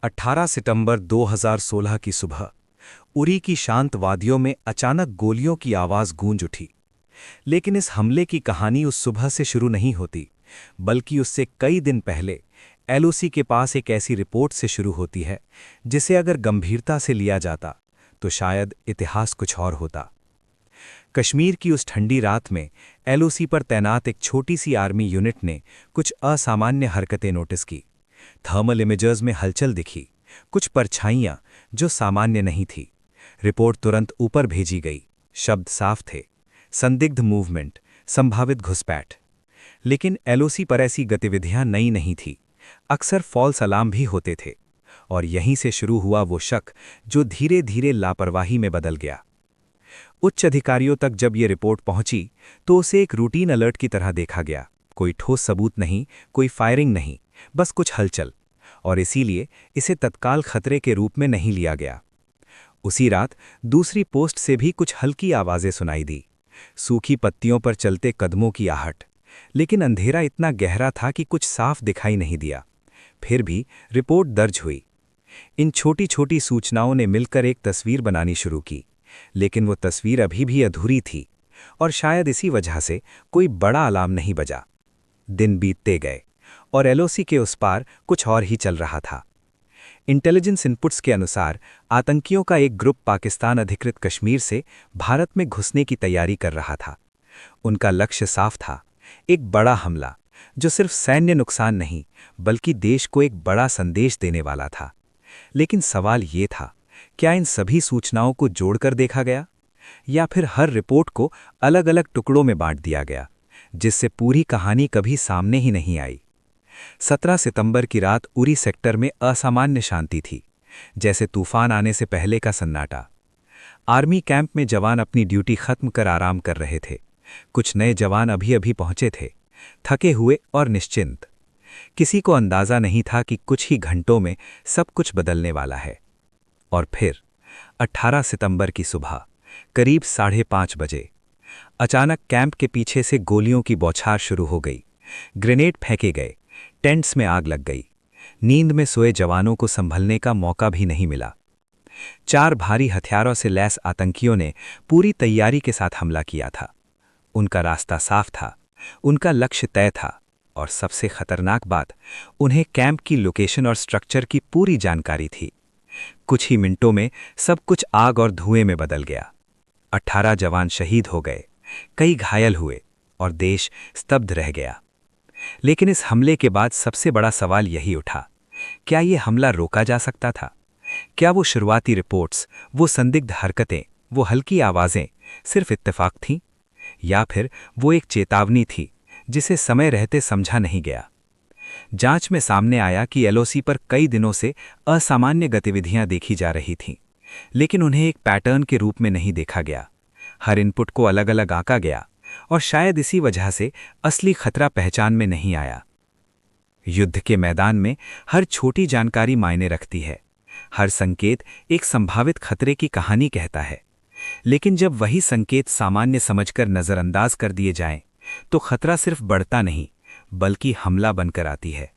18 सितंबर 2016 की सुबह उरी की शांत वादियों में अचानक गोलियों की आवाज गूंज उठी। लेकिन इस हमले की कहानी उस सुबह से शुरू नहीं होती, बल्कि उससे कई दिन पहले एलओसी के पास एक ऐसी रिपोर्ट से शुरू होती है जिसे अगर गंभीरता से लिया जाता तो शायद इतिहास कुछ और होता। कश्मीर की उस ठंडी रात में एलओसी पर तैनात एक छोटी सी आर्मी यूनिट ने कुछ असामान्य हरकतें नोटिस की। थर्मल इमेजर्स में हलचल दिखी, कुछ परछाइयां जो सामान्य नहीं थी। रिपोर्ट तुरंत ऊपर भेजी गई। शब्द साफ थे, संदिग्ध मूवमेंट, संभावित घुसपैठ। लेकिन एलओसी पर ऐसी गतिविधियां नई नहीं थी, अक्सर फॉल्स अलार्म भी होते थे। और यहीं से शुरू हुआ वो शक जो धीरे धीरे लापरवाही में बदल गया। उच्च अधिकारियों तक जब ये रिपोर्ट पहुंची तो उसे एक रूटीन अलर्ट की तरह देखा गया। कोई ठोस सबूत नहीं, कोई फायरिंग नहीं, बस कुछ हलचल। और इसीलिए इसे तत्काल खतरे के रूप में नहीं लिया गया। उसी रात दूसरी पोस्ट से भी कुछ हल्की आवाजें सुनाई दी, सूखी पत्तियों पर चलते कदमों की आहट। लेकिन अंधेरा इतना गहरा था कि कुछ साफ दिखाई नहीं दिया। फिर भी रिपोर्ट दर्ज हुई। इन छोटी छोटी सूचनाओं ने मिलकर एक तस्वीर बनानी शुरू की, लेकिन वो तस्वीर अभी भी अधूरी थी। और शायद इसी वजह से कोई बड़ा अलार्म नहीं बजा। दिन बीतते गए और एलओसी के उस पार कुछ और ही चल रहा था। इंटेलिजेंस इनपुट्स के अनुसार आतंकियों का एक ग्रुप पाकिस्तान अधिकृत कश्मीर से भारत में घुसने की तैयारी कर रहा था। उनका लक्ष्य साफ था, एक बड़ा हमला जो सिर्फ सैन्य नुकसान नहीं बल्कि देश को एक बड़ा संदेश देने वाला था। लेकिन सवाल ये था, क्या इन सभी सूचनाओं को जोड़कर देखा गया, या फिर हर रिपोर्ट को अलग अलग टुकड़ों में बांट दिया गया, जिससे पूरी कहानी कभी सामने ही नहीं आई। 17 सितंबर की रात उरी सेक्टर में असामान्य शांति थी, जैसे तूफान आने से पहले का सन्नाटा। आर्मी कैंप में जवान अपनी ड्यूटी खत्म कर आराम कर रहे थे। कुछ नए जवान अभी अभी पहुंचे थे, थके हुए और निश्चिंत। किसी को अंदाजा नहीं था कि कुछ ही घंटों में सब कुछ बदलने वाला है। और फिर 18 सितंबर की सुबह करीब 5:30 बजे अचानक कैंप के पीछे से गोलियों की बौछार शुरू हो गई। ग्रेनेड फेंके गए, टेंट्स में आग लग गई। नींद में सोए जवानों को संभलने का मौका भी नहीं मिला। 4 भारी हथियारों से लैस आतंकियों ने पूरी तैयारी के साथ हमला किया था। उनका रास्ता साफ था, उनका लक्ष्य तय था, और सबसे खतरनाक बात, उन्हें कैंप की लोकेशन और स्ट्रक्चर की पूरी जानकारी थी। कुछ ही मिनटों में सब कुछ आग और धुएं में बदल गया। 18 जवान शहीद हो गए, कई घायल हुए, और देश स्तब्ध रह गया। लेकिन इस हमले के बाद सबसे बड़ा सवाल यही उठा, क्या ये हमला रोका जा सकता था? क्या वो शुरुआती रिपोर्ट्स, वो संदिग्ध हरकतें, वो हल्की आवाजें सिर्फ इत्तेफाक थीं? या फिर वो एक चेतावनी थी जिसे समय रहते समझा नहीं गया? जांच में सामने आया कि एलओसी पर कई दिनों से असामान्य गतिविधियां देखी जा रही थीं, लेकिन उन्हें एक पैटर्न के रूप में नहीं देखा गया। हर इनपुट को अलग अलग आंका गया, और शायद इसी वजह से असली खतरा पहचान में नहीं आया। युद्ध के मैदान में हर छोटी जानकारी मायने रखती है। हर संकेत एक संभावित खतरे की कहानी कहता है। लेकिन जब वही संकेत सामान्य समझकर नजरअंदाज कर दिए जाएं, तो खतरा सिर्फ बढ़ता नहीं बल्कि हमला बनकर आती है।